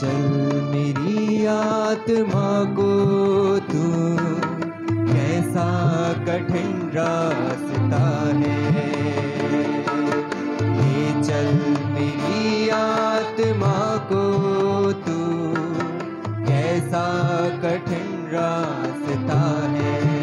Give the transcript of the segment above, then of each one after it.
चल मेरी आत्मा को तू, कैसा कठिन रास्ता है। ले चल मेरी आत्मा को तू, कैसा कठिन रास्ता है।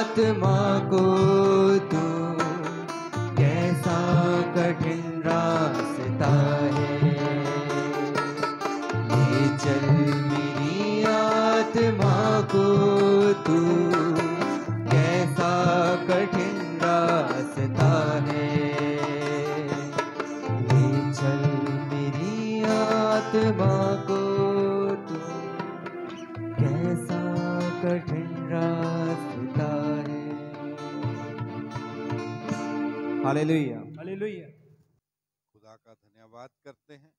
आत्मा को तू, कैसा कठिन रास्ता है। ले चल मेरी आत्मा को तू, कैसा कठिन रास्ता है। ले चल मेरी आत्मा को तू, कैसा कठिन रास्ता है। हालेलुया। हालेलुया। खुदा का धन्यवाद करते हैं,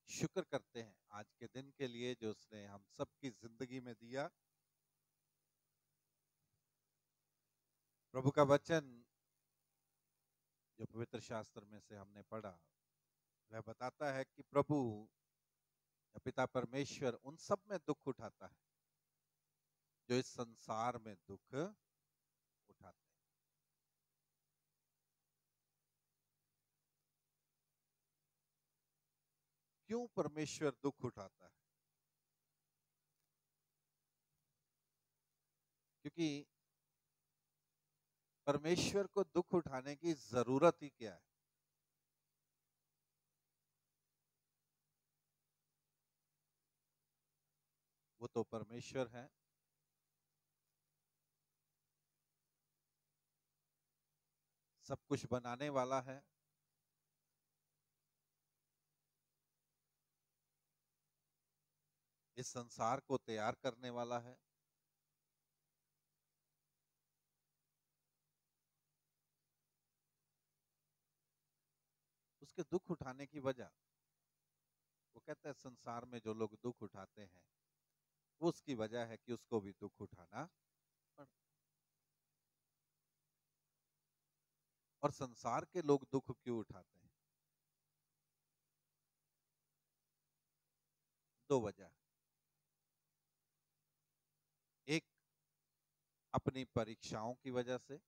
शुक्र करते हैं आज के दिन के लिए जो उसने हम सबकी जिंदगी में दिया। प्रभु का वचन जो पवित्र शास्त्र में से हमने पढ़ा वह बताता है कि प्रभु या पिता परमेश्वर उन सब में दुख उठाता है जो इस संसार में दुख उठाते हैं। क्यों परमेश्वर दुख उठाता है? क्योंकि परमेश्वर को दुख उठाने की जरूरत ही क्या है? वो तो परमेश्वर है, सब कुछ बनाने वाला है, इस संसार को तैयार करने वाला है। उसके दुख उठाने की वजह, वो कहता है संसार में जो लोग दुख उठाते हैं वो उसकी वजह है कि उसको भी दुख उठाना पड़ा। और संसार के लोग दुख क्यों उठाते हैं? दो वजह। एक अपनी परीक्षाओं की वजह से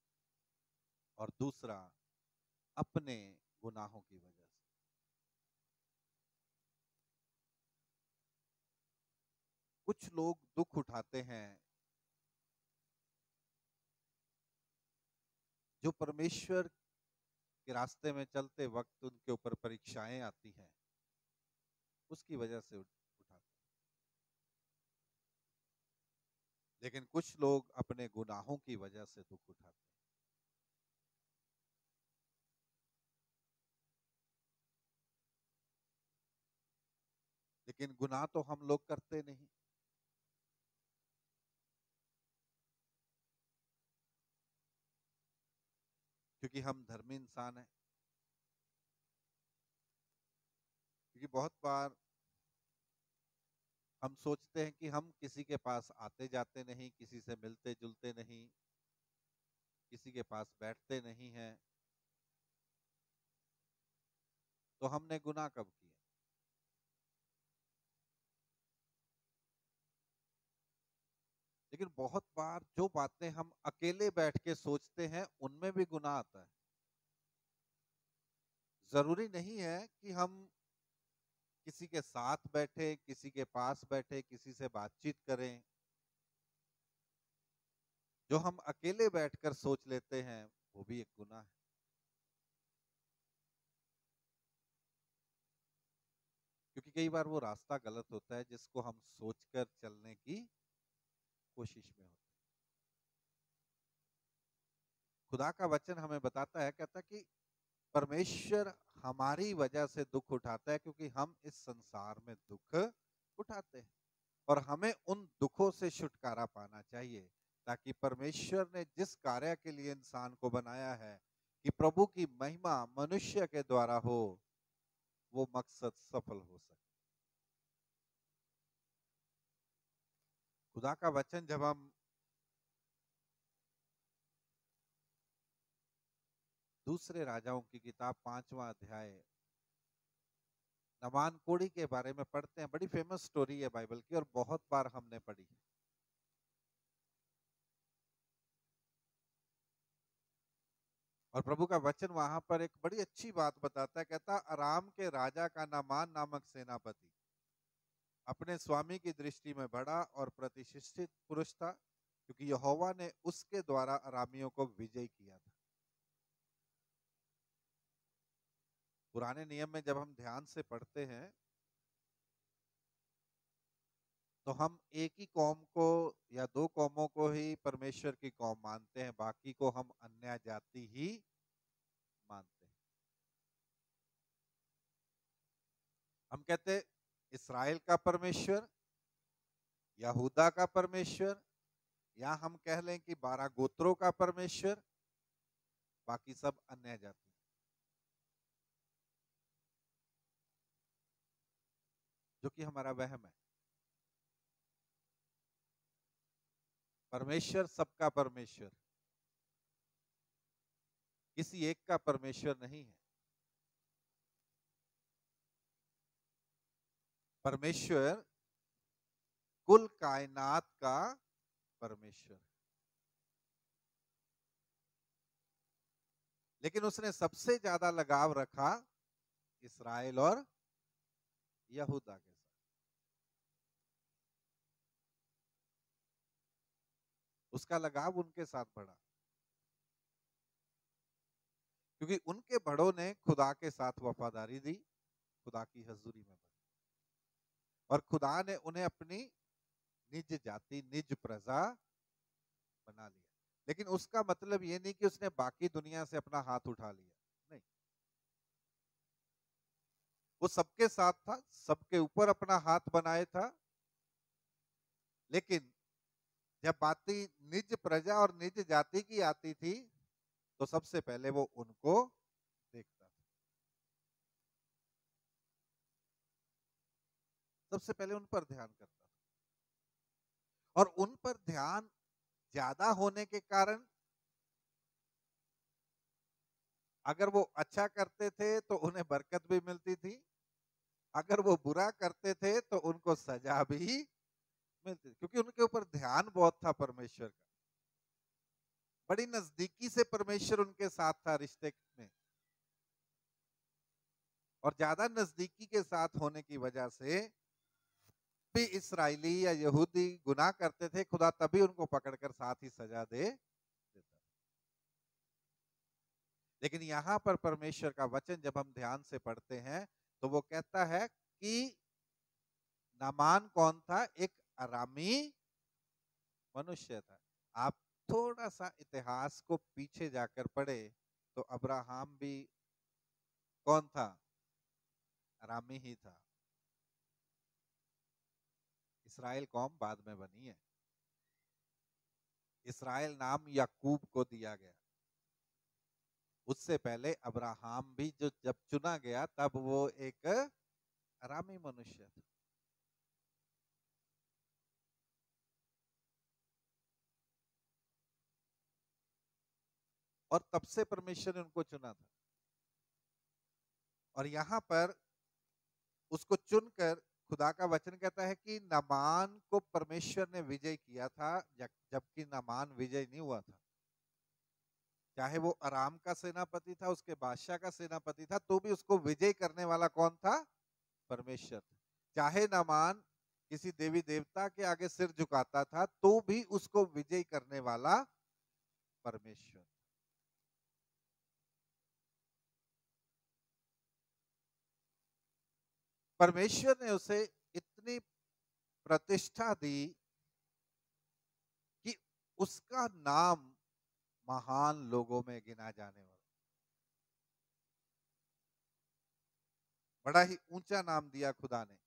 और दूसरा अपने गुनाहों की वजह से। कुछ लोग दुख उठाते हैं जो परमेश्वर के रास्ते में चलते वक्त उनके ऊपर परीक्षाएं आती हैं, उसकी वजह से उठाते हैं। लेकिन कुछ लोग अपने गुनाहों की वजह से दुख उठाते हैं। लेकिन गुनाह तो हम लोग करते नहीं, क्योंकि हम धर्मी इंसान हैं। क्योंकि बहुत बार हम सोचते हैं कि हम किसी के पास आते जाते नहीं, किसी से मिलते जुलते नहीं, किसी के पास बैठते नहीं हैं, तो हमने गुनाह कब किए? लेकिन बहुत बार जो बातें हम अकेले बैठ के सोचते हैं उनमें भी गुनाह आता है। जरूरी नहीं है कि हम किसी के साथ बैठे, किसी के पास बैठे, किसी से बातचीत करें। जो हम अकेले बैठकर सोच लेते हैं वो भी एक गुनाह है। क्योंकि कई बार वो रास्ता गलत होता है जिसको हम सोचकर चलने की कोशिश में होते हैं। खुदा का वचन हमें बताता है, कहता है कि परमेश्वर हमारी वजह से दुख उठाता है क्योंकि हम इस संसार में दुख उठाते हैं और हमें उन दुखों से छुटकारा पाना चाहिए ताकि परमेश्वर ने जिस कार्य के लिए इंसान को बनाया है कि प्रभु की महिमा मनुष्य के द्वारा हो, वो मकसद सफल हो सके। खुदा का वचन जब हम दूसरे राजाओं की किताब 5वां अध्याय नमान कोड़ी के बारे में पढ़ते हैं, बड़ी फेमस स्टोरी है बाइबल की और बहुत बार हमने पढ़ी है। और प्रभु का वचन वहां पर एक बड़ी अच्छी बात बताता है, कहता अराम के राजा का नामान नामक सेनापति अपने स्वामी की दृष्टि में बड़ा और प्रतिष्ठित पुरुष था क्योंकि यहोवा ने उसके द्वारा अरामियों को विजय किया था। पुराने नियम में जब हम ध्यान से पढ़ते हैं तो हम एक ही कौम को या दो कौमों को ही परमेश्वर की कौम मानते हैं, बाकी को हम अन्य जाति ही मानते हैं। हम कहते हैं इस्राएल का परमेश्वर, यहूदा का परमेश्वर, या हम कह लें कि 12 गोत्रों का परमेश्वर, बाकी सब अन्य जाति, जो कि हमारा वहम है। परमेश्वर सबका परमेश्वर, किसी एक का परमेश्वर नहीं है। परमेश्वर कुल कायनात का परमेश्वर, लेकिन उसने सबसे ज्यादा लगाव रखा इस्राएल और यहूदा के साथ। उसका लगाव उनके साथ बढ़ा, क्योंकि उनके बड़ों ने खुदा के साथ वफादारी दी, खुदा की हजूरी में बढ़े, और खुदा ने उन्हें अपनी निज जाति, निज प्रजा बना लिया। लेकिन उसका मतलब ये नहीं कि उसने बाकी दुनिया से अपना हाथ उठा लिया, नहीं। वो सबके साथ था, सबके ऊपर अपना हाथ बनाए था, लेकिन जब बाती निज प्रजा और निज जाति की आती थी तो सबसे पहले वो उनको देखता था, सबसे पहले उन पर ध्यान करता था। और उन पर ध्यान ज्यादा होने के कारण अगर वो अच्छा करते थे तो उन्हें बरकत भी मिलती थी, अगर वो बुरा करते थे तो उनको सजा भी मिलती थी, क्योंकि उनके ऊपर ध्यान बहुत था परमेश्वर का। बड़ी नजदीकी से परमेश्वर उनके साथ था रिश्ते में, और ज्यादा नजदीकी के साथ होने की वजह से भी इस्राएली या यहूदी गुनाह करते थे, खुदा तभी उनको पकड़कर साथ ही सजा दे देता। लेकिन यहाँ पर परमेश्वर का वचन जब हम ध्यान से पढ़ते हैं तो वो कहता है कि नामान कौन था? एक अरामी मनुष्य था। आप थोड़ा सा इतिहास को पीछे जाकर पढ़े तो अब्राहम भी कौन था? अरामी ही था। इस्राएल कौम बाद में बनी है। इस्राएल नाम याकूब को दिया गया, उससे पहले अब्राहम भी जो जब चुना गया तब वो एक अरामी मनुष्य था। और तब से परमेश्वर ने उनको चुना था, और यहाँ पर उसको चुनकर खुदा का वचन कहता है कि नामान को परमेश्वर ने विजय किया था, जबकि नामान विजय नहीं हुआ था। चाहे वो अराम का सेनापति था, उसके बादशाह का सेनापति था, तो भी उसको विजय करने वाला कौन था? परमेश्वर था। चाहे नामान किसी देवी देवता के आगे सिर झुकाता था, तो भी उसको विजय करने वाला परमेश्वर। परमेश्वर ने उसे इतनी प्रतिष्ठा दी कि उसका नाम महान लोगों में गिना जाने वाला, बड़ा ही ऊंचा नाम दिया खुदा ने।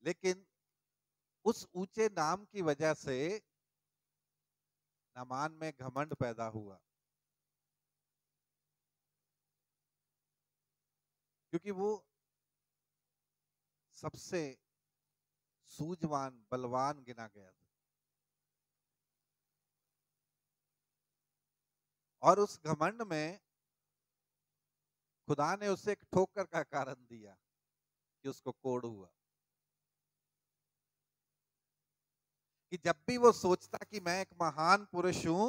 लेकिन उस ऊंचे नाम की वजह से नामान में घमंड पैदा हुआ, क्योंकि वो सबसे सूझवान बलवान गिना गया था, और उस घमंड में खुदा ने उसे एक ठोकर का कारण दिया कि उसको कोढ़ हुआ, कि जब भी वो सोचता कि मैं एक महान पुरुष हूं,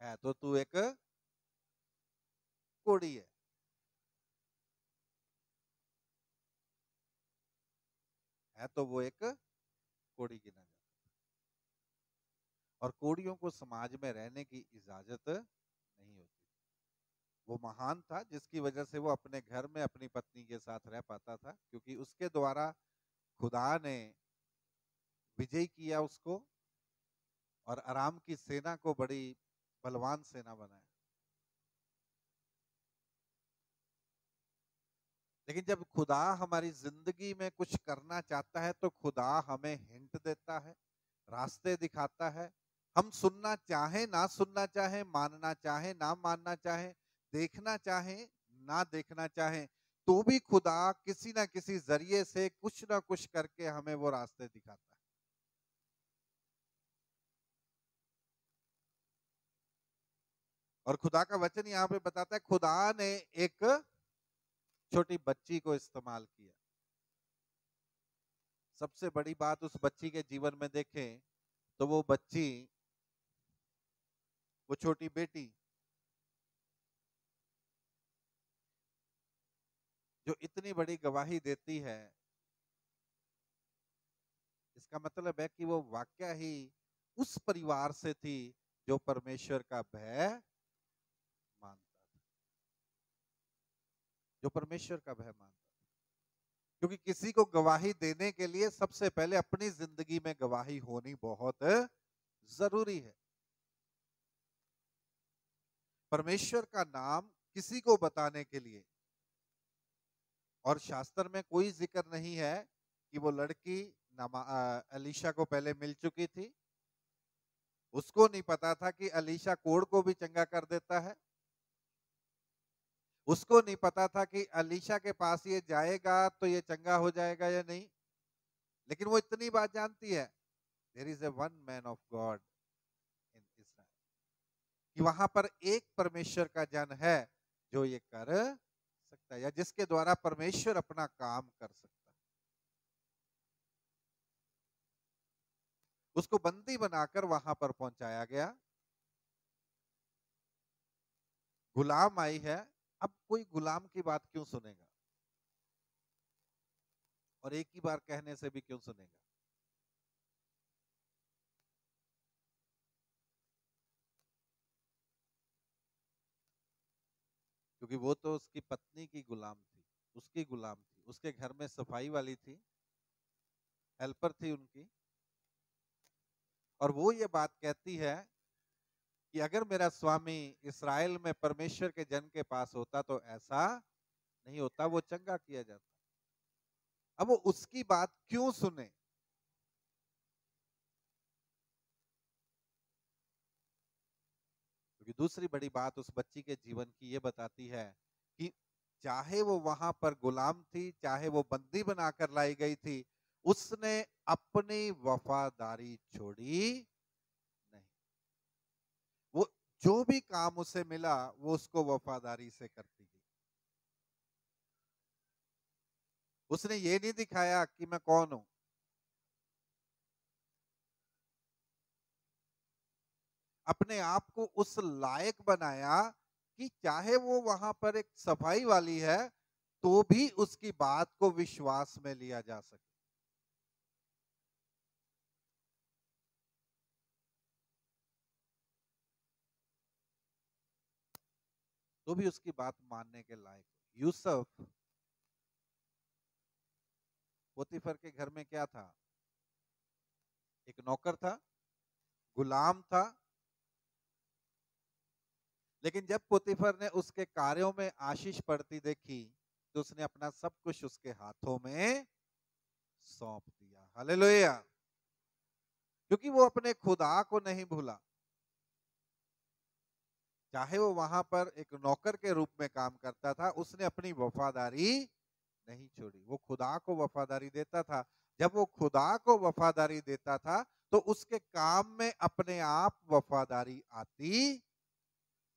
है तो तू एक कोढ़ी है तो वो एक कोढ़ी गिना जाता। और कोढ़ियों को समाज में रहने की इजाजत नहीं होती। वो महान था जिसकी वजह से वो अपने घर में अपनी पत्नी के साथ रह पाता था, क्योंकि उसके द्वारा खुदा ने विजय किया उसको, और अराम की सेना को बड़ी बलवान सेना बनाया। लेकिन जब खुदा हमारी जिंदगी में कुछ करना चाहता है तो खुदा हमें हिंट देता है, रास्ते दिखाता है, हम सुनना चाहें ना सुनना चाहें, मानना चाहें ना मानना चाहें, देखना चाहें ना देखना चाहें, तो भी खुदा किसी ना किसी जरिए से कुछ ना कुछ करके हमें वो रास्ते दिखाता है। और खुदा का वचन यहाँ पे बताता है, खुदा ने एक छोटी बच्ची को इस्तेमाल किया। सबसे बड़ी बात उस बच्ची के जीवन में देखें तो वो बच्ची, वो छोटी बेटी जो इतनी बड़ी गवाही देती है, इसका मतलब है कि वो वाकया ही उस परिवार से थी जो परमेश्वर का भय मानता था, जो परमेश्वर का भय मानता था। क्योंकि किसी को गवाही देने के लिए सबसे पहले अपनी जिंदगी में गवाही होनी बहुत जरूरी है। परमेश्वर का नाम किसी को बताने के लिए, और शास्त्र में कोई जिक्र नहीं है कि वो लड़की अलीशा को पहले मिल चुकी थी, उसको नहीं पता था कि अलीशा कोढ़ को भी चंगा कर देता है, उसको नहीं पता था कि अलीशा के पास ये जाएगा तो ये चंगा हो जाएगा या नहीं, लेकिन वो इतनी बात जानती है, there is a one man of God in Israel, कि वहां पर एक परमेश्वर का जन है जो ये कर सकता है, या जिसके द्वारा परमेश्वर अपना काम कर सकता है। उसको बंदी बनाकर वहां पर पहुंचाया गया, गुलाम आई है। अब कोई गुलाम की बात क्यों सुनेगा, और एक ही बार कहने से भी क्यों सुनेगा? क्योंकि वो तो उसकी पत्नी की गुलाम थी, उसकी गुलाम थी, उसके घर में सफाई वाली थी, हेल्पर थी उनकी। और वो ये बात कहती है कि अगर मेरा स्वामी इस्राएल में परमेश्वर के जन के पास होता तो ऐसा नहीं होता, वो चंगा किया जाता। अब वो उसकी बात क्यों सुने? क्योंकि दूसरी बड़ी बात उस बच्ची के जीवन की ये बताती है कि चाहे वो वहां पर गुलाम थी, चाहे वो बंदी बनाकर लाई गई थी, उसने अपनी वफादारी छोड़ी नहीं। वो जो भी काम उसे मिला वो उसको वफादारी से करती गई। उसने ये नहीं दिखाया कि मैं कौन हूं, अपने आप को उस लायक बनाया कि चाहे वो वहां पर एक सफाई वाली है तो भी उसकी बात को विश्वास में लिया जा सके। तो भी उसकी बात मानने के लायक। यूसुफ, पोतीफर के घर में क्या था? एक नौकर था, गुलाम था। लेकिन जब पोतीफर ने उसके कार्यों में आशीष पड़ती देखी तो उसने अपना सब कुछ उसके हाथों में सौंप दिया। हालेलुया। क्योंकि वो अपने खुदा को नहीं भूला। चाहे वो वहां पर एक नौकर के रूप में काम करता था, उसने अपनी वफादारी नहीं छोड़ी, वो खुदा को वफादारी देता था। जब वो खुदा को वफादारी देता था तो उसके काम में अपने आप वफादारी आती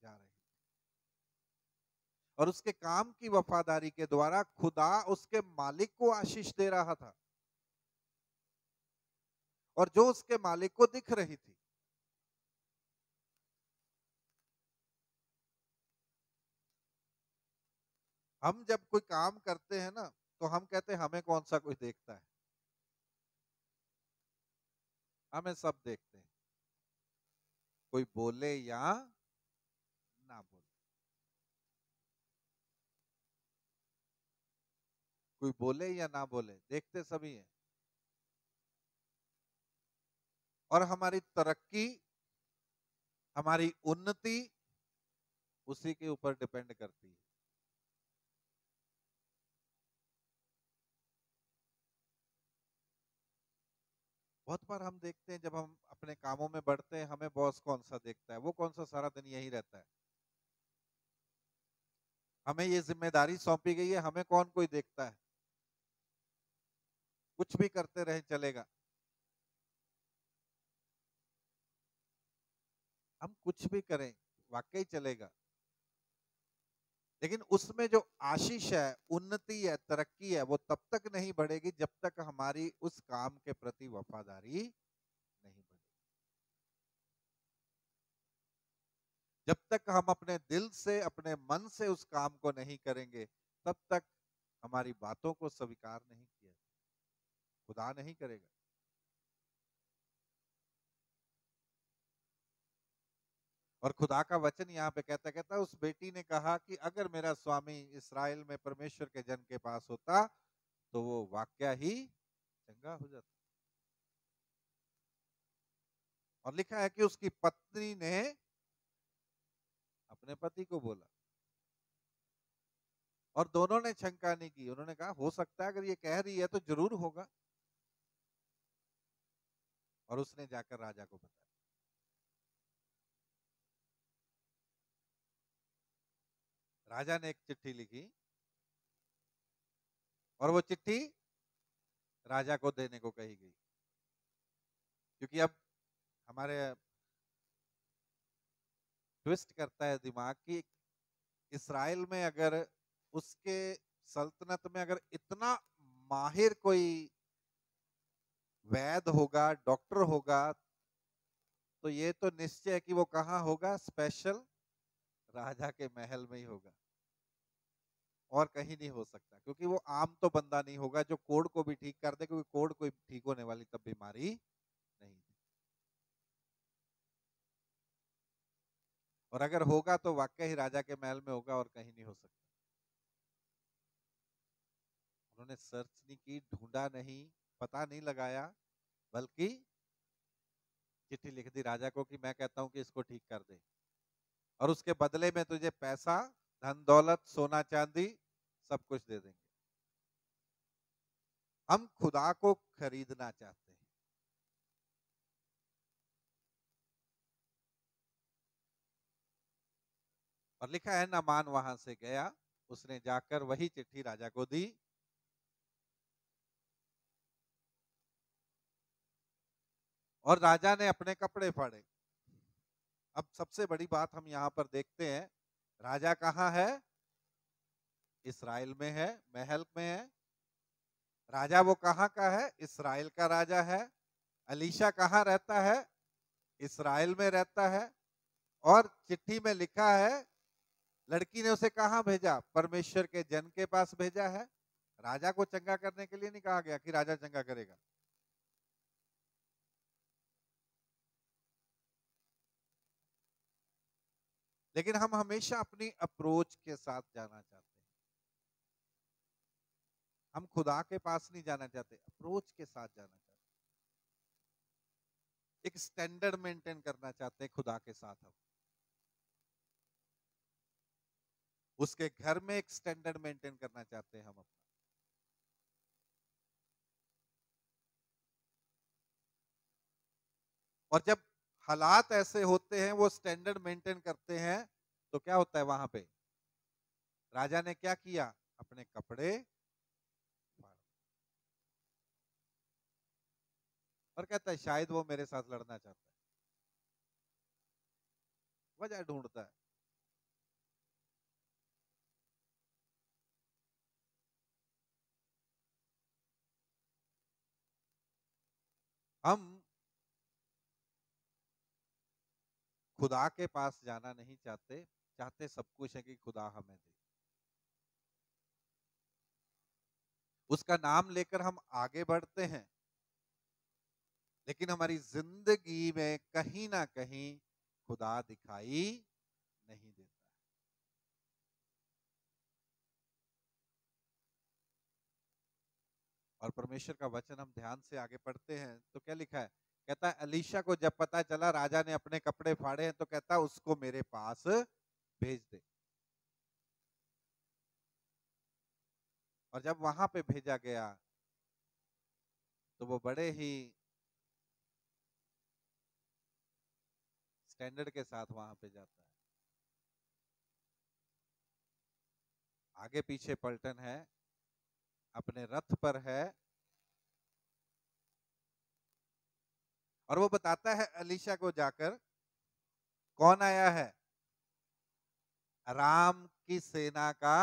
जा रही, और उसके काम की वफादारी के द्वारा खुदा उसके मालिक को आशीष दे रहा था, और जो उसके मालिक को दिख रही थी। हम जब कोई काम करते हैं ना तो हम कहते हैं हमें कौन सा कोई देखता है, हमें सब देखते हैं, कोई बोले या ना बोले, कोई बोले या ना बोले, देखते सभी हैं। और हमारी तरक्की, हमारी उन्नति उसी के ऊपर डिपेंड करती है। बहुत बार हम देखते हैं जब हम अपने कामों में बढ़ते हैं, हमें बॉस कौन सा देखता है, वो कौन सा सारा दिन यही रहता है। हमें ये जिम्मेदारी सौंपी गई है, हमें कौन कोई देखता है, कुछ भी करते रहे चलेगा। हम कुछ भी करें वाकई चलेगा, लेकिन उसमें जो आशीष है, उन्नति है, तरक्की है, वो तब तक नहीं बढ़ेगी जब तक हमारी उस काम के प्रति वफादारी नहीं बढ़ेगी। जब तक हम अपने दिल से, अपने मन से उस काम को नहीं करेंगे, तब तक हमारी बातों को स्वीकार नहीं किया जाएगा। खुदा नहीं करेगा। और खुदा का वचन यहाँ पे कहता उस बेटी ने कहा कि अगर मेरा स्वामी इस्राएल में परमेश्वर के जन के पास होता तो वो वाकया ही चंगा हो जाता। और लिखा है कि उसकी पत्नी ने अपने पति को बोला, और दोनों ने शंका नहीं की। उन्होंने कहा हो सकता है, अगर ये कह रही है तो जरूर होगा। और उसने जाकर राजा को बताया। राजा ने एक चिट्ठी लिखी और वो चिट्ठी राजा को देने को कही गई, क्योंकि अब हमारे ट्विस्ट करता है दिमाग की, इस्राएल में अगर उसके सल्तनत में अगर इतना माहिर कोई वैद्य होगा, डॉक्टर होगा, तो ये तो निश्चय है कि वो कहाँ होगा, स्पेशल राजा के महल में ही होगा, और कहीं नहीं हो सकता। क्योंकि वो आम तो बंदा नहीं होगा जो कोढ़ को भी ठीक कर दे, क्योंकि कोढ़ कोई ठीक होने वाली तब बीमारी नहीं थी। और अगर होगा तो वाकई ही राजा के महल में होगा और कहीं नहीं हो सकता। उन्होंने सर्च नहीं की, ढूंढा नहीं, पता नहीं लगाया, बल्कि चिट्ठी लिख दी राजा को कि मैं कहता हूं कि इसको ठीक कर दे, और उसके बदले में तुझे पैसा, धन दौलत, सोना चांदी सब कुछ दे देंगे। हम खुदा को खरीदना चाहते हैं। और लिखा है नामान वहां से गया, उसने जाकर वही चिट्ठी राजा को दी। और राजा ने अपने कपड़े फाड़े। अब सबसे बड़ी बात हम यहाँ पर देखते हैं, राजा कहाँ है? इस्राएल में है, महल में है। राजा वो कहाँ का है? इस्राएल का राजा है। अलीशा कहाँ रहता है? इस्राएल में रहता है। और चिट्ठी में लिखा है, लड़की ने उसे कहाँ भेजा? परमेश्वर के जन के पास भेजा है। राजा को चंगा करने के लिए नहीं कहा गया कि राजा चंगा करेगा। लेकिन हम हमेशा अपनी अप्रोच के साथ जाना चाहते हैं। हम खुदा के पास नहीं जाना चाहते, अप्रोच के साथ जाना चाहते हैं। एक स्टैंडर्ड मेंटेन करना चाहते हैं खुदा के साथ। हम उसके घर में एक स्टैंडर्ड मेंटेन करना चाहते हैं हम अपना। और जब हालात ऐसे होते हैं, वो स्टैंडर्ड मेंटेन करते हैं, तो क्या होता है वहां पे? राजा ने क्या किया? अपने कपड़े फाड़। और कहता है शायद वो मेरे साथ लड़ना चाहता है, वजह ढूंढता है। हम खुदा के पास जाना नहीं चाहते, चाहते सब कुछ है कि खुदा हमें दे। उसका नाम लेकर हम आगे बढ़ते हैं, लेकिन हमारी जिंदगी में कहीं ना कहीं खुदा दिखाई नहीं देता। और परमेश्वर का वचन हम ध्यान से आगे पढ़ते हैं तो क्या लिखा है? कहता है अलीशा को जब पता चला राजा ने अपने कपड़े फाड़े हैं, तो कहता है उसको मेरे पास भेज दे। और जब वहां पे भेजा गया तो वो बड़े ही स्टैंडर्ड के साथ वहां पे जाता है। आगे पीछे पलटन है, अपने रथ पर है, और वो बताता है अलीशा को जाकर, कौन आया है? राम की सेना का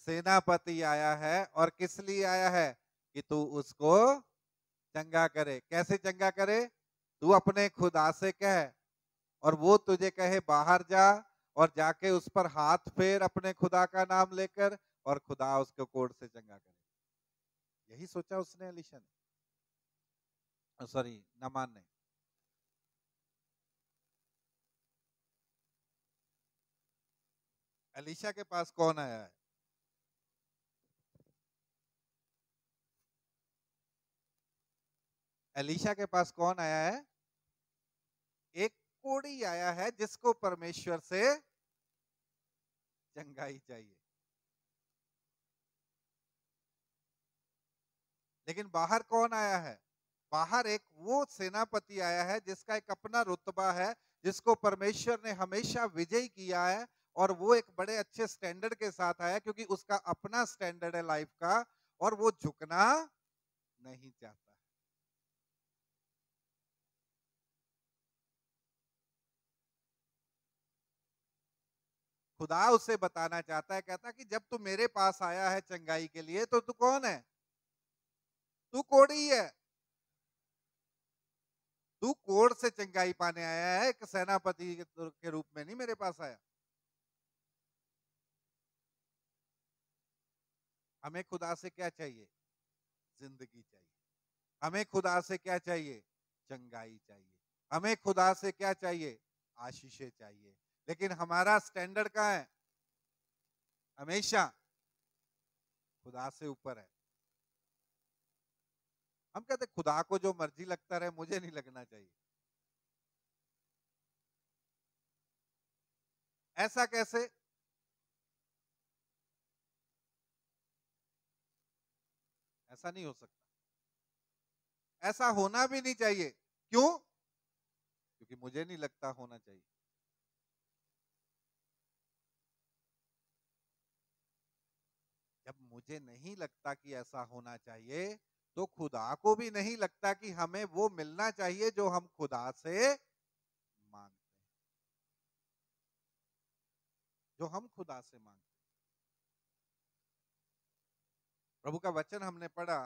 सेनापति आया है। और किस लिए आया है? कि तू उसको चंगा करे। कैसे चंगा करे? तू अपने खुदा से कह, और वो तुझे कहे बाहर जा, और जाके उस पर हाथ फेर अपने खुदा का नाम लेकर, और खुदा उसको कोढ़ से चंगा करे। यही सोचा उसने, अलीशा ने, सॉरी नामान ने। अलीशा के पास कौन आया है? अलीशा के पास कौन आया है? एक कोढ़ी आया है जिसको परमेश्वर से चंगाई चाहिए। लेकिन बाहर कौन आया है? बाहर एक वो सेनापति आया है जिसका एक अपना रुतबा है, जिसको परमेश्वर ने हमेशा विजयी किया है, और वो एक बड़े अच्छे स्टैंडर्ड के साथ आया, क्योंकि उसका अपना स्टैंडर्ड है लाइफ का, और वो झुकना नहीं चाहता। खुदा उसे बताना चाहता है, कहता कि जब तू मेरे पास आया है चंगाई के लिए, तो तू कौन है? तू कोढ़ी है। तू कोढ़ से चंगाई पाने आया है, एक सेनापति के रूप में नहीं मेरे पास आया। हमें खुदा से क्या चाहिए? जिंदगी चाहिए। हमें खुदा से क्या चाहिए? चंगाई चाहिए। हमें खुदा से क्या चाहिए? आशीषें चाहिए। लेकिन हमारा स्टैंडर्ड कहाँ है? हमेशा खुदा से ऊपर है। हम कहते खुदा को जो मर्जी लगता रहे, मुझे नहीं लगना चाहिए। ऐसा कैसे? ऐसा नहीं हो सकता। ऐसा होना भी नहीं चाहिए। क्यों? क्योंकि मुझे नहीं लगता होना चाहिए। जब मुझे नहीं लगता कि ऐसा होना चाहिए, तो खुदा को भी नहीं लगता कि हमें वो मिलना चाहिए जो हम खुदा से मांगते हैं, जो हम खुदा से मांगते हैं। प्रभु का वचन हमने पढ़ा,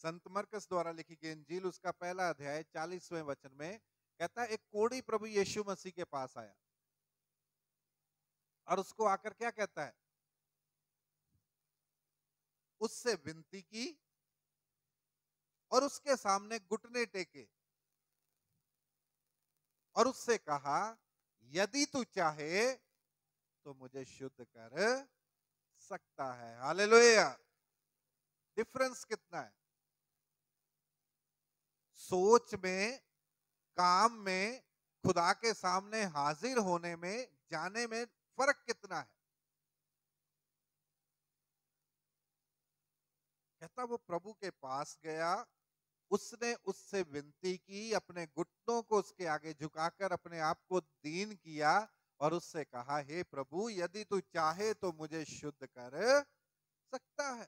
संत मरकस द्वारा लिखी गई इंजील, उसका पहला अध्याय 40वें वचन में कहता है, एक कोढ़ी प्रभु यीशु मसीह के पास आया, और उसको आकर क्या कहता है? उससे विनती की, और उसके सामने घुटने टेके, और उससे कहा, यदि तू चाहे तो मुझे शुद्ध कर सकता है। हालेलुया। डिफरेंस कितना है? सोच में, काम में, खुदा के सामने हाजिर होने में, जाने में फर्क कितना है? कहता वो प्रभु के पास गया, उसने उससे विनती की, अपने घुटनों को उसके आगे झुकाकर अपने आप को दीन किया, और उससे कहा, हे प्रभु, यदि तू चाहे तो मुझे शुद्ध कर सकता है।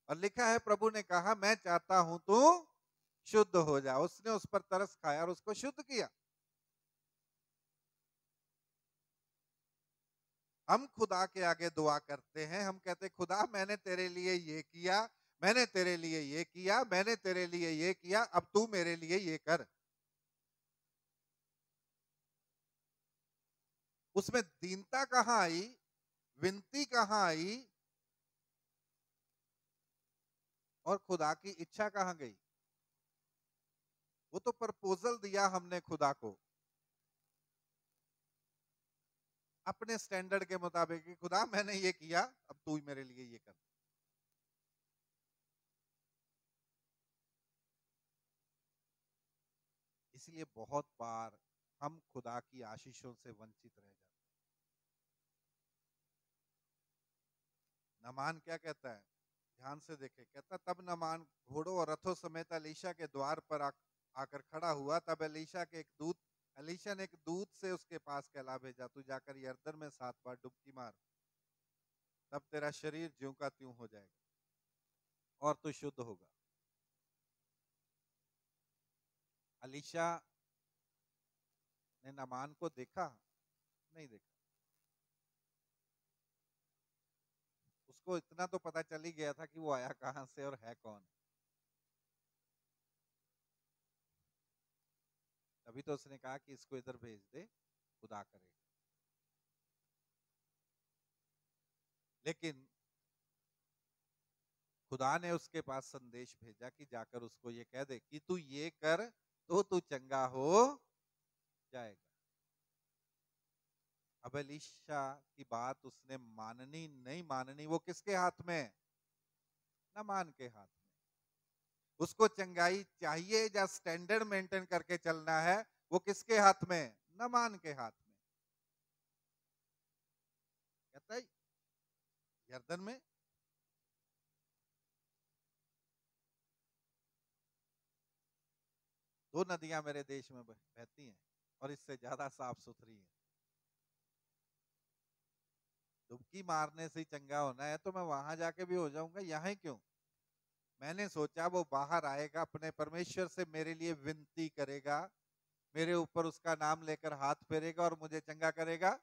और लिखा है, प्रभु ने कहा, मैं चाहता हूं तू शुद्ध हो जा। उसने उस पर तरस खाया और उसको शुद्ध किया। हम खुदा के आगे दुआ करते हैं, हम कहते खुदा मैंने तेरे लिए ये किया, मैंने तेरे लिए ये किया, मैंने तेरे लिए ये किया, अब तू मेरे लिए ये कर। उसमें दीनता कहां आई? विनती कहां आई? और खुदा की इच्छा कहां गई? वो तो प्रपोजल दिया हमने खुदा को अपने स्टैंडर्ड के मुताबिक कि खुदा मैंने ये किया, अब तू ही मेरे लिए ये कर। इसलिए बहुत बार हम खुदा की आशीषों से वंचित रह जाते हैं। नमान क्या कहता है? ध्यान से देखे, कहता तब नमान घोड़ों और रथों समेत अलीशा के द्वार पर आकर खड़ा हुआ, तब एलीशा ने एक दूत से उसके पास कहला भेजा, तू जाकर यरदन में 7 बार डुबकी मार, तब तेरा शरीर ज्यों का त्यों हो जाएगा और तू शुद्ध होगा। एलीशा ने नामान को देखा? नहीं देखा। उसको इतना तो पता चल ही गया था कि वो आया कहां से और है कौन। तभी तो उसने कहा कि इसको इधर भेज दे, खुदा करेगा। लेकिन खुदा ने उसके पास संदेश भेजा कि जाकर उसको ये कह दे कि तू ये कर तो तू चंगा हो जाएगा। अब एलीशा की बात उसने माननी नहीं माननी, वो किसके हाथ में? नामान के हाथ में। उसको चंगाई चाहिए या स्टैंडर्ड मेंटेन करके चलना है, वो किसके हाथ में? नामान के हाथ में। कहता है यरदन में दो नदियां मेरे देश में बहती हैं और इससे ज्यादा साफ सुथरी हैं। डुबकी मारने से ही चंगा होना है तो मैं वहां जाके भी हो जाऊंगा, यहाँ क्यों? मैंने सोचा वो बाहर आएगा, अपने परमेश्वर से मेरे लिए विनती करेगा, मेरे ऊपर उसका नाम लेकर हाथ फेरेगा और मुझे चंगा करेगा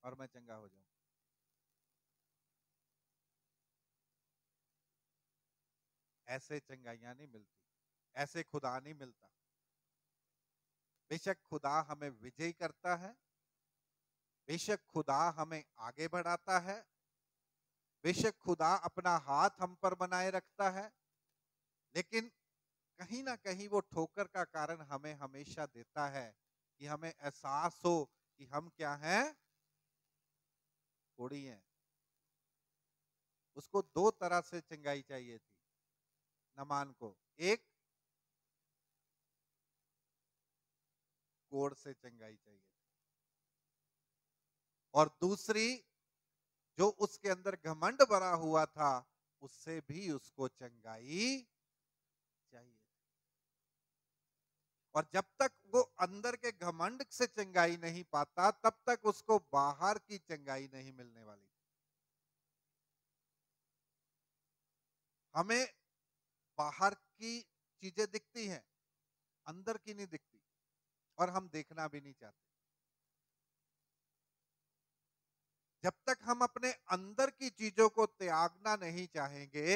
और मैं चंगा हो जाऊंगा। ऐसे चंगाइयां नहीं मिलती, ऐसे खुदा नहीं मिलता। बेशक खुदा हमें विजयी करता है, बेशक खुदा हमें आगे बढ़ाता है, बेशक खुदा अपना हाथ हम पर बनाए रखता है, लेकिन कहीं ना कहीं वो ठोकर का कारण हमें हमेशा देता है कि हमें एहसास हो कि हम क्या हैं? कोड़ी हैं। उसको 2 तरह से चंगाई चाहिए थी नामान को, एक कोड़ से चंगाई चाहिए थी और दूसरी जो उसके अंदर घमंड भरा हुआ था उससे भी उसको चंगाई चाहिए। और जब तक वो अंदर के घमंड से चंगाई नहीं पाता तब तक उसको बाहर की चंगाई नहीं मिलने वाली। हमें बाहर की चीजें दिखती हैं, अंदर की नहीं दिखती और हम देखना भी नहीं चाहते। जब तक हम अपने अंदर की चीजों को त्यागना नहीं चाहेंगे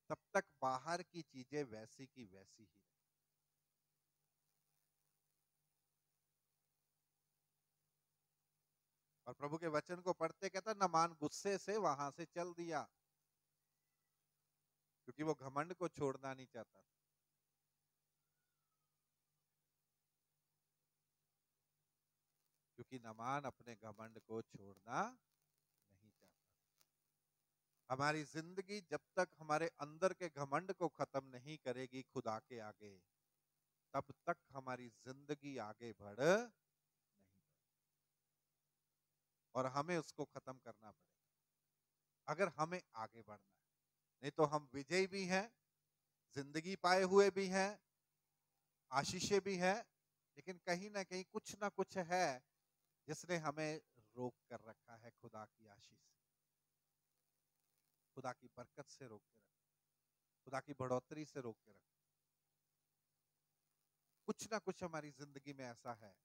तब तक बाहर की चीजें वैसी की वैसी ही। और प्रभु के वचन को पढ़ते कहता नामान गुस्से से वहां से चल दिया, क्योंकि वो घमंड को छोड़ना नहीं चाहता। क्योंकि नामान अपने घमंड को छोड़ना नहीं चाहता। हमारी जिंदगी जब तक हमारे अंदर के घमंड को खत्म नहीं करेगी खुदा के आगे, तब तक हमारी जिंदगी आगे बढ़ नहीं। और हमें उसको खत्म करना पड़ेगा अगर हमें आगे बढ़ना है। नहीं तो हम विजयी भी हैं, जिंदगी पाए हुए भी हैं, आशीषें भी हैं, लेकिन कहीं ना कहीं कुछ ना कुछ है जिसने हमें रोक कर रखा है खुदा की आशीष से, खुदा की बरकत से रोक के रखा, खुदा की बढ़ोतरी से रोक के रखा। कुछ ना कुछ हमारी जिंदगी में ऐसा है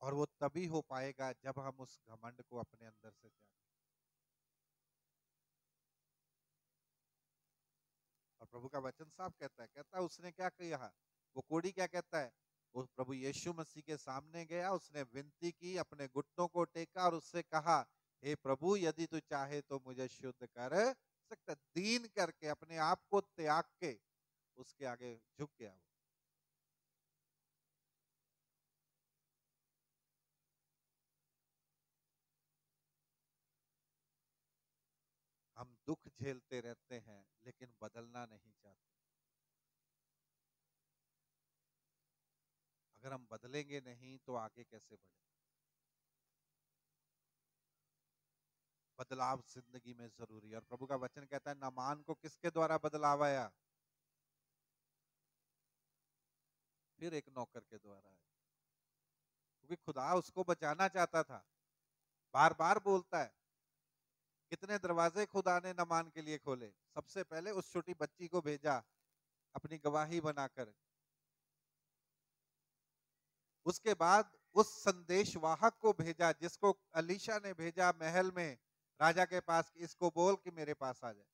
और वो तभी हो पाएगा जब हम उस घमंड को अपने अंदर से त्यागें। और प्रभु का वचन साफ कहता है उसने क्या किया? वो कोढ़ी क्या कहता है? वो प्रभु यीशु मसीह के सामने गया, उसने विनती की, अपने घुटनों को टेका और उससे कहा, हे प्रभु यदि तू चाहे तो मुझे शुद्ध कर सकता। दीन करके अपने आप को त्याग के उसके आगे झुक गया वो। हम दुख झेलते रहते हैं लेकिन बदलना नहीं चाहते। अगर हम बदलेंगे नहीं तो आगे कैसे बढ़े? बदलाव जिंदगी में जरूरी है। और प्रभु का वचन कहता है नामान को किसके द्वारा बदलाव आया? फिर एक नौकर के द्वारा आया, क्योंकि खुदा उसको बचाना चाहता था। बार बार बोलता है, कितने दरवाजे खुदा ने नमान के लिए खोले। सबसे पहले उस छोटी बच्ची को भेजा अपनी गवाही बनाकर, उसके बाद उस संदेशवाहक को भेजा जिसको अलीशा ने भेजा महल में राजा के पास, कि इसको बोल कि मेरे पास आ जाए।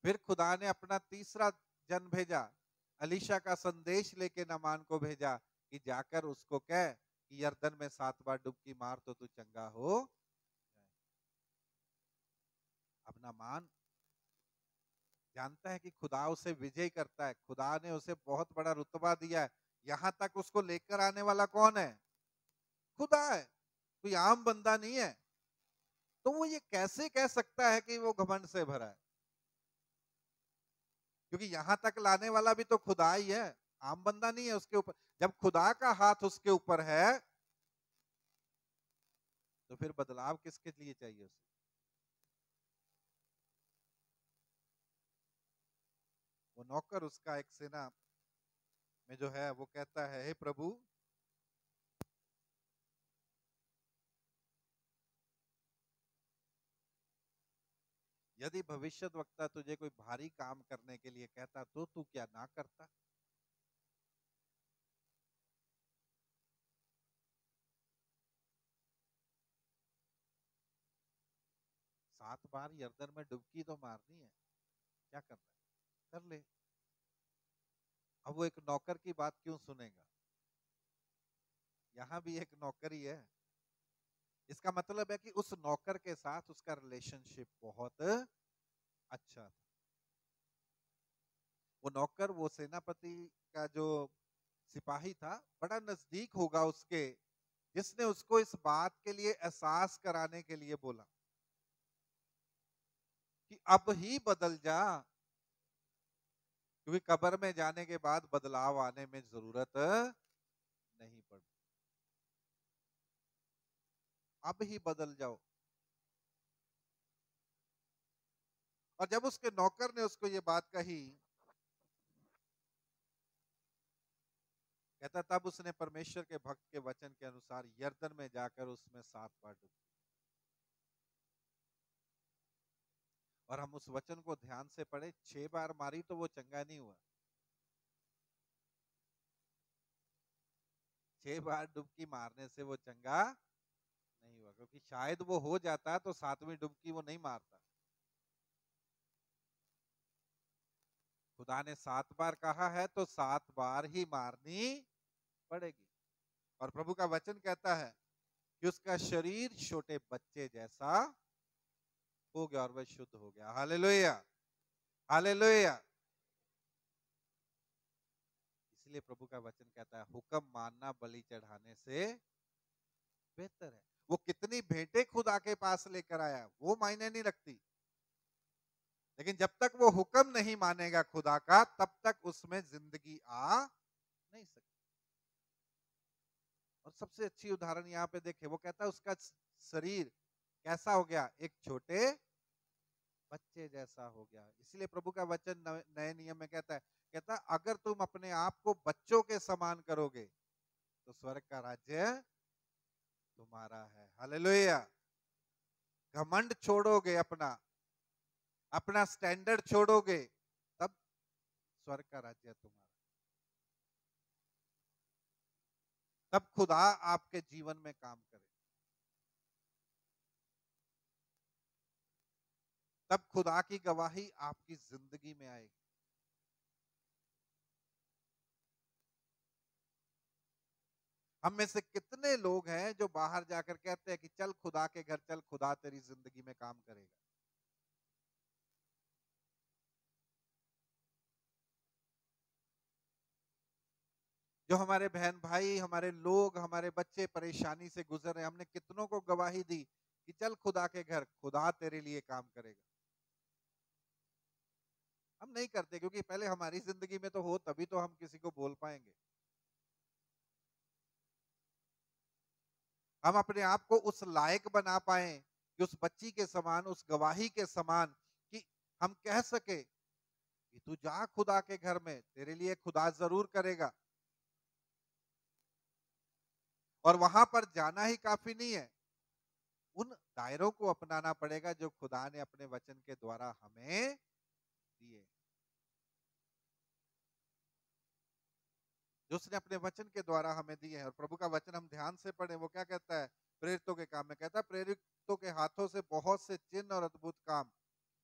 फिर खुदा ने अपना तीसरा जन भेजा, अलीशा का संदेश लेके नामान को भेजा कि जाकर उसको कह कि यरदन में 7 बार डुबकी मार तो तू चंगा हो जाए। अब नामान जानता है कि खुदा उसे विजय करता है, खुदा ने उसे बहुत बड़ा रुतबा दिया है, यहां तक उसको लेकर आने वाला कौन है? खुदा है, कोई आम बंदा नहीं है। तो वो ये कैसे कह सकता है कि वो घमंड से भरा है? क्योंकि यहां तक लाने वाला भी तो खुदा ही है, आम बंदा नहीं है उसके ऊपर। जब खुदा का हाथ उसके ऊपर है तो फिर बदलाव किसके लिए चाहिए उसे? वो नौकर उसका एक सेना में जो है वो कहता है, हे प्रभु, यदि भविष्यद्वक्ता तुझे कोई भारी काम करने के लिए कहता तो तू क्या ना करता? सात बार यरदन में डुबकी तो मारनी है, क्या करना है कर ले। अब वो एक नौकर की बात क्यों सुनेगा? यहाँ भी एक नौकर ही है। इसका मतलब है कि उस नौकर के साथ उसका रिलेशनशिप बहुत अच्छा था। वो नौकर, वो सेनापति का जो सिपाही था, बड़ा नजदीक होगा उसके, जिसने उसको इस बात के लिए एहसास कराने के लिए बोला कि अब ही बदल जा, क्योंकि कब्र में जाने के बाद बदलाव आने में जरूरत नहीं पड़ती, अब ही बदल जाओ। और जब उसके नौकर ने उसको ये बात कही, कहता तब उसने परमेश्वर के भक्त के वचन के अनुसार यरदन में जाकर उसमें 7 बार डुबकी। और हम उस वचन को ध्यान से पढ़े, 6 बार मारी तो वो चंगा नहीं हुआ, 6 बार डुबकी मारने से वो चंगा नहीं हुआ, क्योंकि शायद वो हो जाता तो 7वीं डुबकी वो नहीं मारता। खुदा ने 7 बार कहा है तो 7 बार ही मारनी पड़ेगी। और प्रभु का वचन कहता है कि उसका शरीर छोटे बच्चे जैसा हो गया और वह शुद्ध हो गया। Hallelujah, hallelujah. इसलिए प्रभु का वचन कहता है, हुक्म मानना बलि चढ़ाने से बेहतर है। वो कितनी भेंटें खुदा के पास लेकर आया वो मायने नहीं रखती, लेकिन जब तक वो हुक्म नहीं मानेगा खुदा का, तब तक उसमें जिंदगी आ नहीं सकती। और सबसे अच्छी उदाहरण यहाँ पे देखे, वो कहता है उसका शरीर कैसा हो गया? एक छोटे बच्चे जैसा हो गया। इसलिए प्रभु का वचन नए नियम में कहता है अगर तुम अपने आप को बच्चों के समान करोगे तो स्वर्ग का राज्य तुम्हारा है। हालेलुया। घमंड छोड़ोगे, अपना अपना स्टैंडर्ड छोड़ोगे, तब स्वर्ग का राज्य तुम्हारा। तब खुदा आपके जीवन में काम करे, तब खुदा की गवाही आपकी जिंदगी में आएगी। हम में से कितने लोग हैं जो बाहर जाकर कहते हैं कि चल खुदा के घर चल, खुदा तेरी जिंदगी में काम करेगा। जो हमारे बहन भाई, हमारे लोग, हमारे बच्चे परेशानी से गुजर रहे हैं, हमने कितनों को गवाही दी कि चल खुदा के घर, खुदा तेरे लिए काम करेगा। हम नहीं करते, क्योंकि पहले हमारी जिंदगी में तो हो, तभी तो हम किसी को बोल पाएंगे। हम अपने आप को उस लायक बना पाए कि उस बच्ची के समान, उस गवाही के समान, कि हम कह सके कि तू जा खुदा के घर में, तेरे लिए खुदा जरूर करेगा। और वहां पर जाना ही काफी नहीं है, उन दायरों को अपनाना पड़ेगा जो खुदा ने अपने वचन के द्वारा हमें दिए, जो उसने अपने वचन के द्वारा हमें दिए हैं। और प्रभु का वचन हम ध्यान से पढ़ें, वो क्या कहता है प्रेरितों के काम में, कहता है प्रेरितों के हाथों से बहुत से चिन्ह और अद्भुत काम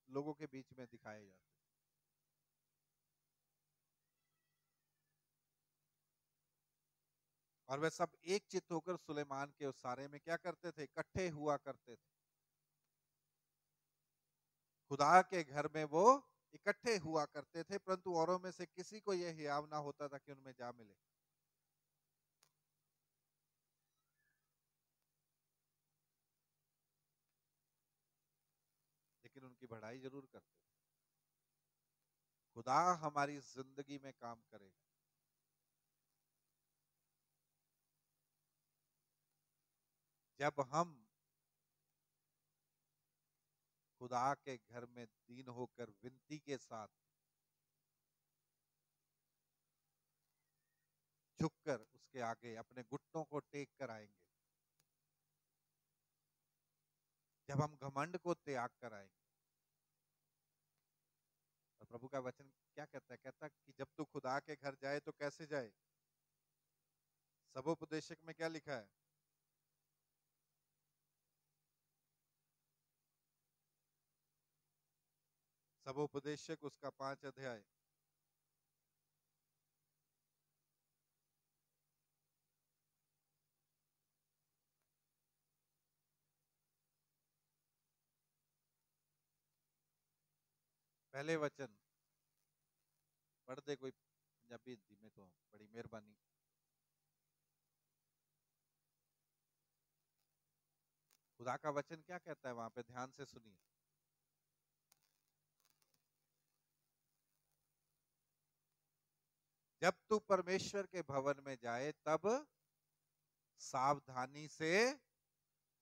लोगों के बीच में दिखाए जाते हैं। और वे सब एक चित्त होकर सुलेमान के उस सारे में क्या करते थे, इकट्ठे हुआ करते थे। खुदा के घर में वो इकट्ठे हुआ करते थे, परंतु औरों में से किसी को यह हियाव ना होता था कि उनमें जा मिले। लेकिन उनकी बढ़ाई जरूर करते थे। खुदा हमारी जिंदगी में काम करेगा जब हम खुदा के घर में दीन होकर विनती के साथ झुककर उसके आगे अपने घुटनों को टेक कर आएंगे, जब हम घमंड को त्याग कर आएंगे। और प्रभु का वचन क्या कहता है, कहता है कि जब तू खुदा के घर जाए तो कैसे जाए। सबोपदेशक में क्या लिखा है, सबोपदेशक उसका 5 अध्याय पहले वचन पढ़ दे कोई पंजाबी हिंदी में, तो बड़ी मेहरबानी। खुदा का वचन क्या कहता है वहां पे, ध्यान से सुनिए। जब तू परमेश्वर के भवन में जाए तब सावधानी से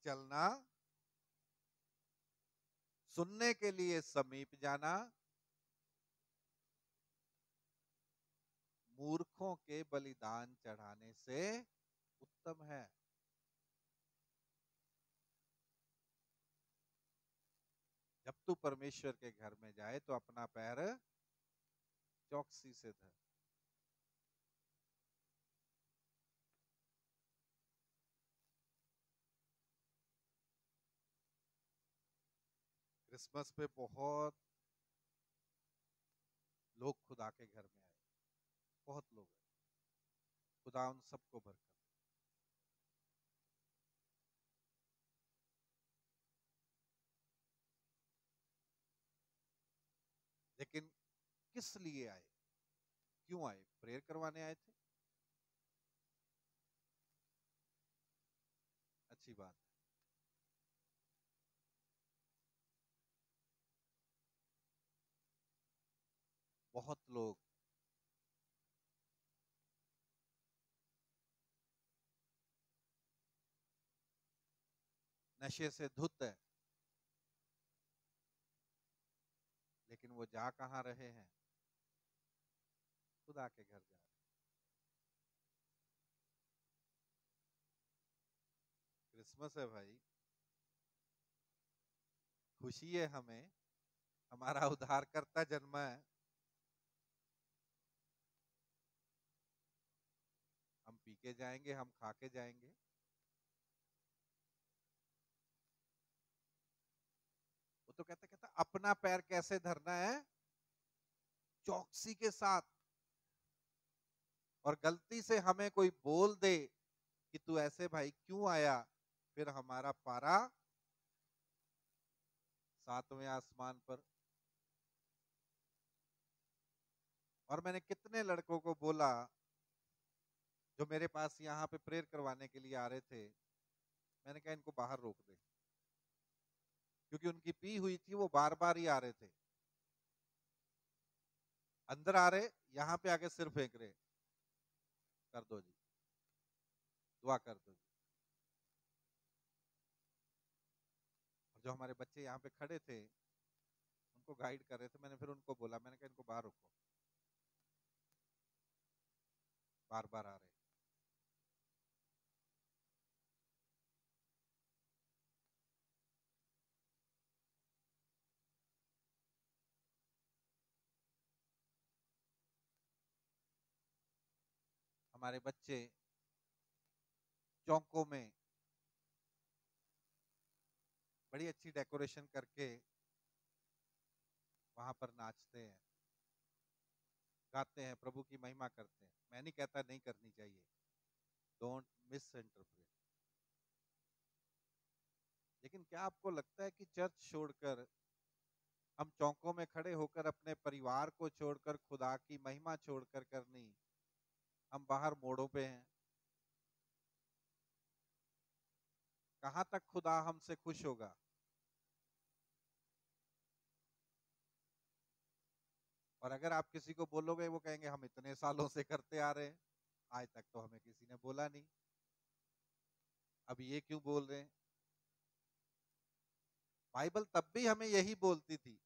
चलना, सुनने के लिए समीप जाना, मूर्खों के बलिदान चढ़ाने से उत्तम है। जब तू परमेश्वर के घर में जाए तो अपना पैर चौकसी से धर। क्रिसमस पे बहुत लोग खुदा के घर में आए, बहुत लोग आए। खुदा उन सबको बरकत। लेकिन किस लिए आए, क्यों आए, प्रेयर करवाने आए थे, अच्छी बात है। बहुत लोग नशे से धुत है, लेकिन वो जा कहां रहे हैं, खुदा के घर जा रहे हैं। क्रिसमस है भाई, खुशी है हमें, हमारा उद्धारकर्ता जन्मा है। हम पी के जाएंगे, हम खा के जाएंगे। वो तो कहता कहता अपना पैर कैसे धरना है, चौकसी के साथ। और गलती से हमें कोई बोल दे कि तू ऐसे भाई क्यों आया, फिर हमारा पारा 7वें आसमान पर। और मैंने कितने लड़कों को बोला जो मेरे पास यहाँ पे प्रेयर करवाने के लिए आ रहे थे, मैंने कहा इनको बाहर रोक दे, क्योंकि उनकी पी हुई थी, वो बार बार ही आ रहे थे। अंदर आ रहे, यहाँ पे आके सिर फेंक रहे, कर दो जी, दुआ कर दो जी। और जो हमारे बच्चे यहाँ पे खड़े थे, उनको गाइड कर रहे थे, मैंने फिर उनको बोला, मैंने कहा इनको बाहर रोको, बार बार आ रहे। हमारे बच्चे चौकों में बड़ी अच्छी डेकोरेशन करके वहां पर नाचते हैं, गाते हैं, प्रभु की महिमा करते हैं। मैं नहीं कहता नहीं करनी चाहिए, डोंट मिस इंटरप्रेट। लेकिन क्या आपको लगता है कि चर्च छोड़कर, हम चौकों में खड़े होकर अपने परिवार को छोड़कर, खुदा की महिमा छोड़कर करनी, हम बाहर मोड़ों पे हैं? कहां तक खुदा हमसे खुश होगा? और अगर आप किसी को बोलोगे, वो कहेंगे हम इतने सालों से करते आ रहे हैं, आज तक तो हमें किसी ने बोला नहीं, अब ये क्यों बोल रहे हैं? बाइबल तब भी हमें यही बोलती थी,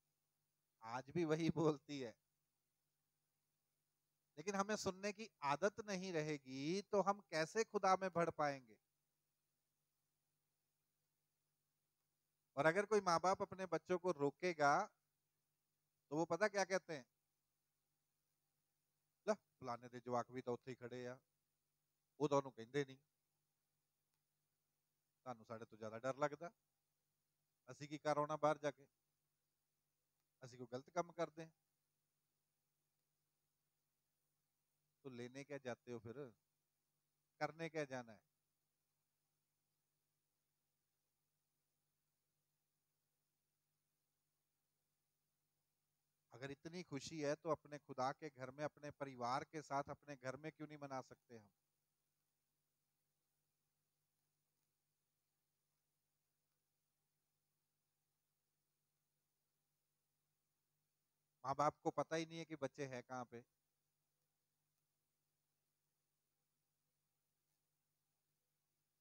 आज भी वही बोलती है। लेकिन हमें सुनने की आदत नहीं रहेगी तो हम कैसे खुदा में बढ़ पाएंगे? और अगर कोई माँ बाप अपने बच्चों को रोकेगा तो वो पता क्या कहते हैं? ला फलाने दे जवाक भी तो उत्थे ही खड़े आ, वो ਤੁਹਾਨੂੰ ਕਹਿੰਦੇ ਨਹੀਂ, ਤੁਹਾਨੂੰ ਸਾਡੇ ਤੋਂ ਜ਼ਿਆਦਾ ਡਰ ਲੱਗਦਾ, ਅਸੀਂ ਕੀ ਕਰ ਆਉਣਾ ਬਾਹਰ ਜਾ ਕੇ, ਅਸੀਂ ਕੋਈ ਗਲਤ ਕੰਮ ਕਰਦੇ हैं? तो लेने क्या जाते हो फिर, करने क्या जाना है? अगर इतनी खुशी है तो अपने खुदा के घर में अपने परिवार के साथ अपने घर में क्यों नहीं मना सकते हम? माँ बाप को पता ही नहीं है कि बच्चे हैं कहाँ पे,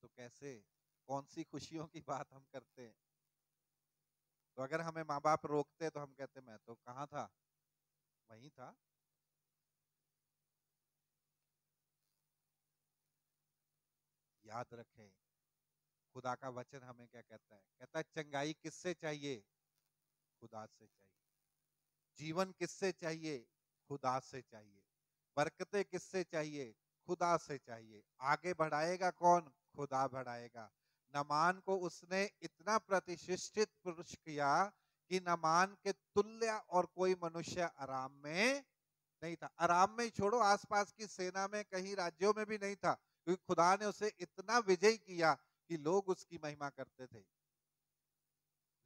तो कैसे, कौन सी खुशियों की बात हम करते हैं? तो अगर हमें माँ बाप रोकते तो हम कहते मैं तो कहाँ था, वहीं था। याद रखें, खुदा का वचन हमें क्या कहता है? कहता है चंगाई किससे चाहिए? खुदा से चाहिए। जीवन किससे चाहिए? खुदा से चाहिए। बरकतें किससे चाहिए? खुदा से चाहिए। आगे बढ़ाएगा कौन? खुदा बढ़ाएगा। नमान को उसने इतना प्रतिष्ठित पुरुष किया कि नमान के तुल्य और कोई मनुष्य आराम में नहीं था। आराम में ही छोड़ो, आसपास की सेना में कहीं राज्यों में भी नहीं था, क्योंकि खुदा ने उसे इतना विजयी किया कि लोग उसकी महिमा करते थे।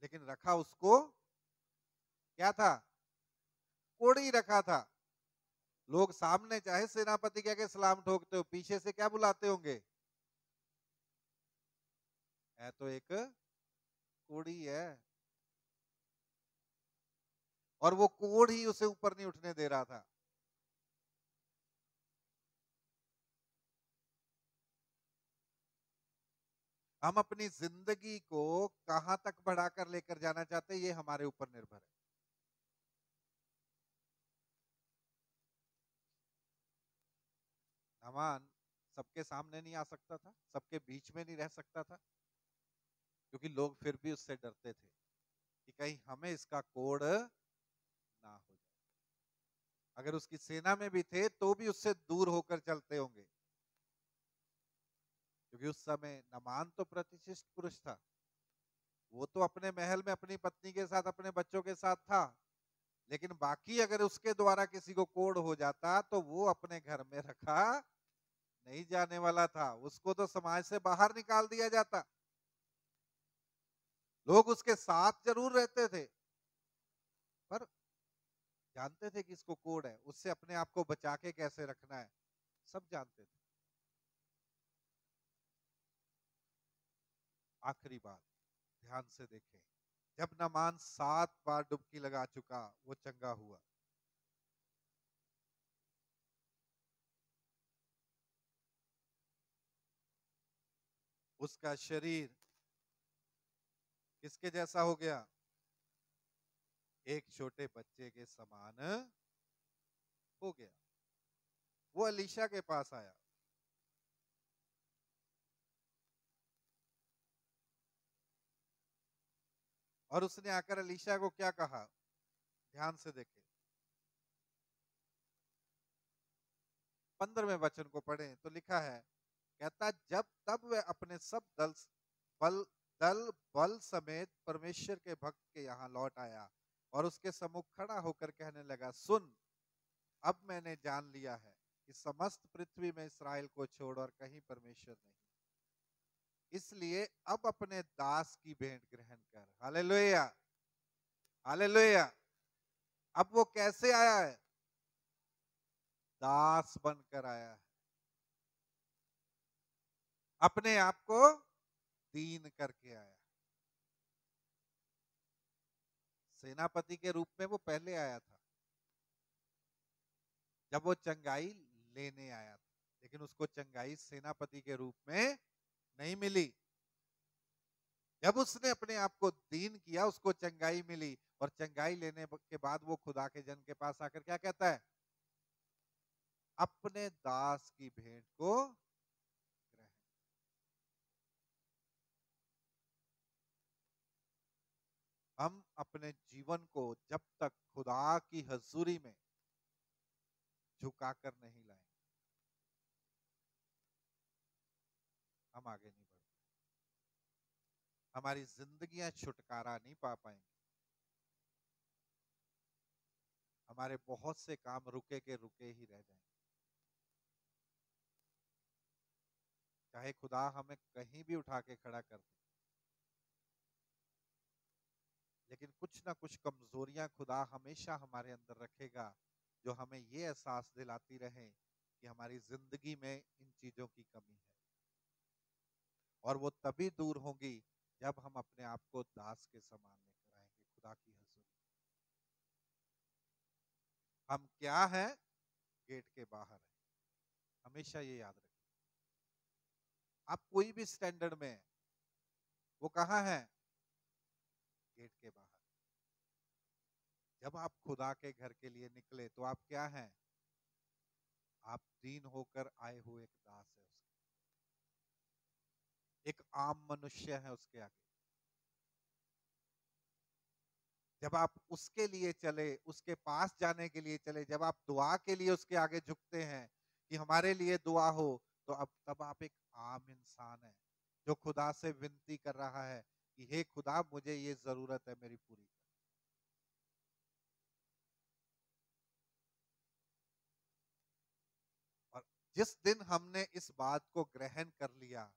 लेकिन रखा उसको क्या था? कोड़ी रखा था। लोग सामने चाहे सेनापति कह के सलाम ठोकते हो, पीछे से क्या बुलाते होंगे? है तो एक कोड़ी है। और वो कोड़ ही उसे ऊपर नहीं उठने दे रहा था। हम अपनी जिंदगी को कहां तक बढ़ाकर लेकर जाना चाहते हैं, ये हमारे ऊपर निर्भर है। नामान सबके सामने नहीं आ सकता था, सबके बीच में नहीं रह सकता था, क्योंकि लोग फिर भी उससे डरते थे कि कहीं हमें इसका कोड़ ना हो जाए। अगर उसकी सेना में भी थे तो भी उससे दूर होकर चलते होंगे, क्योंकि उस समय नामान तो प्रतिष्ठित पुरुष था। वो तो अपने महल में अपनी पत्नी के साथ अपने बच्चों के साथ था, लेकिन बाकी अगर उसके द्वारा किसी को कोड़ हो जाता तो वो अपने घर में रखा नहीं जाने वाला था, उसको तो समाज से बाहर निकाल दिया जाता। लोग उसके साथ जरूर रहते थे, पर जानते थे कि इसको कोड़ है, उससे अपने आप को बचा के कैसे रखना है, सब जानते थे। आखिरी बात ध्यान से देखें, जब नामान 7 बार डुबकी लगा चुका, वो चंगा हुआ। उसका शरीर किसके जैसा हो गया? एक छोटे बच्चे के समान हो गया। वो अलीशा के पास आया, और उसने आकर अलीशा को क्या कहा, ध्यान से देखें, 15वें वचन को पढ़ें तो लिखा है, कहता जब तब वह अपने सब दल बल समेत परमेश्वर के भक्त के यहाँ लौट आया और उसके सम्मुख खड़ा होकर कहने लगा, सुन, अब मैंने जान लिया है कि समस्त पृथ्वी में इस्राएल को छोड़ और कहीं परमेश्वर नहीं, इसलिए अब अपने दास की भेंट ग्रहण कर। Hallelujah, hallelujah. अब वो कैसे आया है? दास बनकर आया है, अपने आप को दीन करके आया। सेनापति के रूप में वो पहले आया था, जब वो चंगाई लेने आया था, लेकिन उसको चंगाई सेनापति के रूप में नहीं मिली। जब उसने अपने आप को दीन किया, उसको चंगाई मिली, और चंगाई लेने के बाद वो खुदा के जन के पास आकर क्या कहता है? अपने दास की भेंट को ग्रहण। हम अपने जीवन को जब तक खुदा की हजूरी में झुकाकर नहीं लाएंगे, हम आगे नहीं बढ़ पाएंगे, हमारी जिंदगियां छुटकारा नहीं पा पाएंगे, हमारे बहुत से काम रुके के रुके ही रह जाएंगे। चाहे खुदा हमें कहीं भी उठा के खड़ा कर दे, लेकिन कुछ ना कुछ कमजोरियां खुदा हमेशा हमारे अंदर रखेगा, जो हमें ये एहसास दिलाती रहे कि हमारी जिंदगी में इन चीजों की कमी है। और वो तभी दूर होंगी जब हम अपने आप को दास के समान लेकर आएंगे खुदा की हजूरी। हम क्या हैं? गेट के बाहर है। हमेशा ये याद रखें, आप कोई भी स्टैंडर्ड में, वो कहाँ है? गेट के बाहर। जब आप खुदा के घर के लिए निकले तो आप क्या हैं? आप दीन होकर आए हुए एक दास है उसके, एक आम मनुष्य है उसके आगे। जब आप उसके लिए चले, उसके पास जाने के लिए चले, जब आप दुआ के लिए उसके आगे झुकते हैं कि हमारे लिए दुआ हो, तो अब तब आप एक आम इंसान है जो खुदा से विनती कर रहा है कि हे खुदा, मुझे ये जरूरत है, मेरी पूरी कर। और जिस दिन हमने इस बात को ग्रहण कर लिया,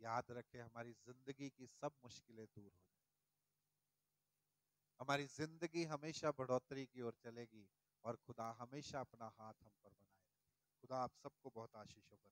याद रखें, हमारी जिंदगी की सब मुश्किलें दूर हो जाएंगी, हमारी जिंदगी हमेशा बढ़ोतरी की ओर चलेगी, और खुदा हमेशा अपना हाथ हम पर बनाए रखेगा। खुदा आप सबको बहुत आशीषों पर